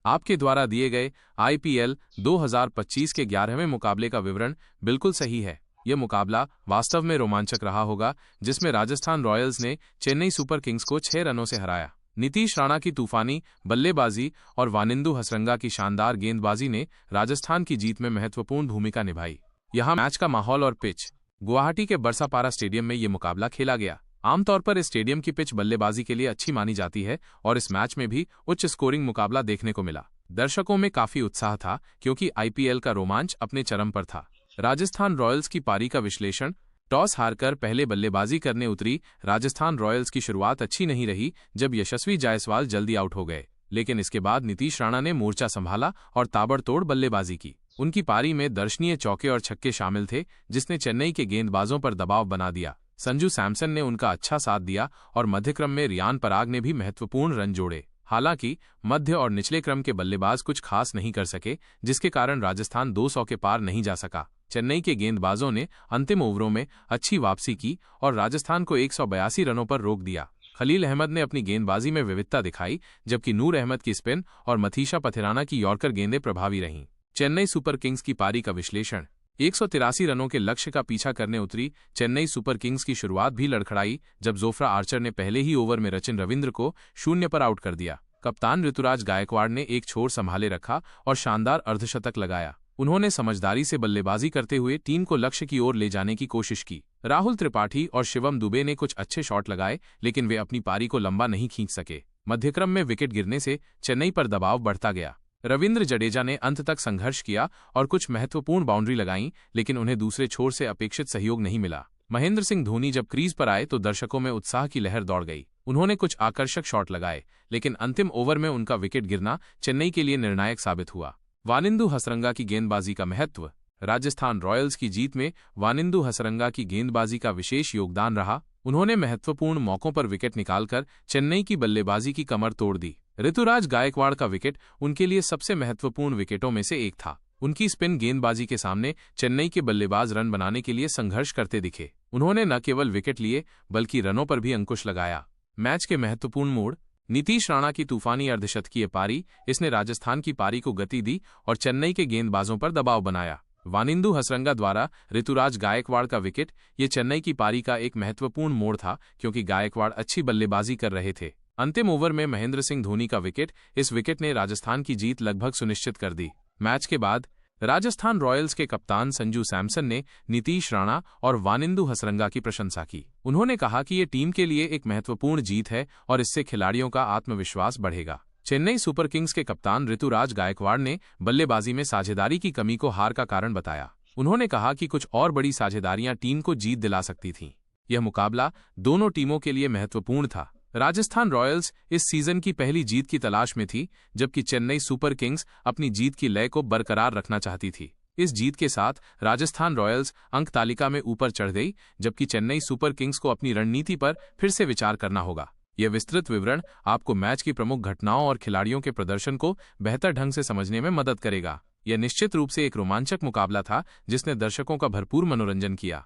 आपके द्वारा दिए गए आईपीएल 2025 के 11वें मुकाबले का विवरण बिल्कुल सही है। यह मुकाबला वास्तव में रोमांचक रहा होगा, जिसमें राजस्थान रॉयल्स ने चेन्नई सुपर किंग्स को 6 रनों से हराया। नीतीश राणा की तूफानी बल्लेबाजी और वानिंदु हसरंगा की शानदार गेंदबाजी ने राजस्थान की जीत में महत्वपूर्ण भूमिका निभाई। यहाँ मैच का माहौल और पिच। गुवाहाटी के बरसापारा स्टेडियम में ये मुकाबला खेला गया। आमतौर पर इस स्टेडियम की पिच बल्लेबाजी के लिए अच्छी मानी जाती है और इस मैच में भी उच्च स्कोरिंग मुकाबला देखने को मिला। दर्शकों में काफी उत्साह था क्योंकि आईपीएल का रोमांच अपने चरम पर था। राजस्थान रॉयल्स की पारी का विश्लेषण। टॉस हारकर पहले बल्लेबाजी करने उतरी राजस्थान रॉयल्स की शुरुआत अच्छी नहीं रही, जब यशस्वी जायसवाल जल्दी आउट हो गए, लेकिन इसके बाद नीतीश राणा ने मोर्चा संभाला और ताबड़तोड़ बल्लेबाजी की। उनकी पारी में दर्शनीय चौके और छक्के शामिल थे, जिसने चेन्नई के गेंदबाजों पर दबाव बना दिया। संजू सैमसन ने उनका अच्छा साथ दिया और मध्यक्रम में रियान पराग ने भी महत्वपूर्ण रन जोड़े। हालांकि मध्य और निचले क्रम के बल्लेबाज कुछ खास नहीं कर सके, जिसके कारण राजस्थान 200 के पार नहीं जा सका। चेन्नई के गेंदबाजों ने अंतिम ओवरों में अच्छी वापसी की और राजस्थान को 182 रनों पर रोक दिया। खलील अहमद ने अपनी गेंदबाजी में विविधता दिखाई, जबकि नूर अहमद की स्पिन और मथीशा पथिराना की यॉर्कर गेंदें प्रभावी रहीं। चेन्नई सुपर किंग्स की पारी का विश्लेषण। 183 रनों के लक्ष्य का पीछा करने उतरी चेन्नई सुपर किंग्स की शुरुआत भी लड़खड़ाई, जब जोफ्रा आर्चर ने पहले ही ओवर में सचिन रविंद्र को 0 पर आउट कर दिया। कप्तान ऋतुराज गायकवाड़ ने एक छोर संभाले रखा और शानदार अर्धशतक लगाया। उन्होंने समझदारी से बल्लेबाजी करते हुए टीम को लक्ष्य की ओर ले जाने की कोशिश की। राहुल त्रिपाठी और शिवम दुबे ने कुछ अच्छे शॉट लगाए, लेकिन वे अपनी पारी को लंबा नहीं खींच सके। मध्यक्रम में विकेट गिरने से चेन्नई पर दबाव बढ़ता गया। रविंद्र जडेजा ने अंत तक संघर्ष किया और कुछ महत्वपूर्ण बाउंड्री लगाईं, लेकिन उन्हें दूसरे छोर से अपेक्षित सहयोग नहीं मिला। महेंद्र सिंह धोनी जब क्रीज पर आए तो दर्शकों में उत्साह की लहर दौड़ गई। उन्होंने कुछ आकर्षक शॉट लगाए, लेकिन अंतिम ओवर में उनका विकेट गिरना चेन्नई के लिए निर्णायक साबित हुआ। वानिंदु हसरंगा की गेंदबाजी का महत्व। राजस्थान रॉयल्स की जीत में वानिंदु हसरंगा की गेंदबाजी का विशेष योगदान रहा। उन्होंने महत्वपूर्ण मौकों पर विकेट निकालकर चेन्नई की बल्लेबाजी की कमर तोड़ दी। ऋतुराज गायकवाड़ का विकेट उनके लिए सबसे महत्वपूर्ण विकेटों में से एक था। उनकी स्पिन गेंदबाजी के सामने चेन्नई के बल्लेबाज रन बनाने के लिए संघर्ष करते दिखे। उन्होंने न केवल विकेट लिए, बल्कि रनों पर भी अंकुश लगाया। मैच के महत्वपूर्ण मोड़। नीतीश राणा की तूफानी अर्धशतकीय पारी। इसने राजस्थान की पारी को गति दी और चेन्नई के गेंदबाजों पर दबाव बनाया। वानिंदु हसरंगा द्वारा ऋतुराज गायकवाड़ का विकेट। ये चेन्नई की पारी का एक महत्वपूर्ण मोड़ था, क्योंकि गायकवाड़ अच्छी बल्लेबाजी कर रहे थे। अंतिम ओवर में महेंद्र सिंह धोनी का विकेट। इस विकेट ने राजस्थान की जीत लगभग सुनिश्चित कर दी। मैच के बाद राजस्थान रॉयल्स के कप्तान संजू सैमसन ने नीतीश राणा और वानिंदु हसरंगा की प्रशंसा की। उन्होंने कहा कि ये टीम के लिए एक महत्वपूर्ण जीत है और इससे खिलाड़ियों का आत्मविश्वास बढ़ेगा। चेन्नई सुपर किंग्स के कप्तान ऋतुराज गायकवाड़ ने बल्लेबाजी में साझेदारी की कमी को हार का कारण बताया। उन्होंने कहा कि कुछ और बड़ी साझेदारियां टीम को जीत दिला सकती थीं। यह मुकाबला दोनों टीमों के लिए महत्वपूर्ण था। राजस्थान रॉयल्स इस सीजन की पहली जीत की तलाश में थी, जबकि चेन्नई सुपर किंग्स अपनी जीत की लय को बरकरार रखना चाहती थी। इस जीत के साथ राजस्थान रॉयल्स अंक तालिका में ऊपर चढ़ गई, जबकि चेन्नई सुपर किंग्स को अपनी रणनीति पर फिर से विचार करना होगा। यह विस्तृत विवरण आपको मैच की प्रमुख घटनाओं और खिलाड़ियों के प्रदर्शन को बेहतर ढंग से समझने में मदद करेगा। यह निश्चित रूप से एक रोमांचक मुकाबला था, जिसने दर्शकों का भरपूर मनोरंजन किया।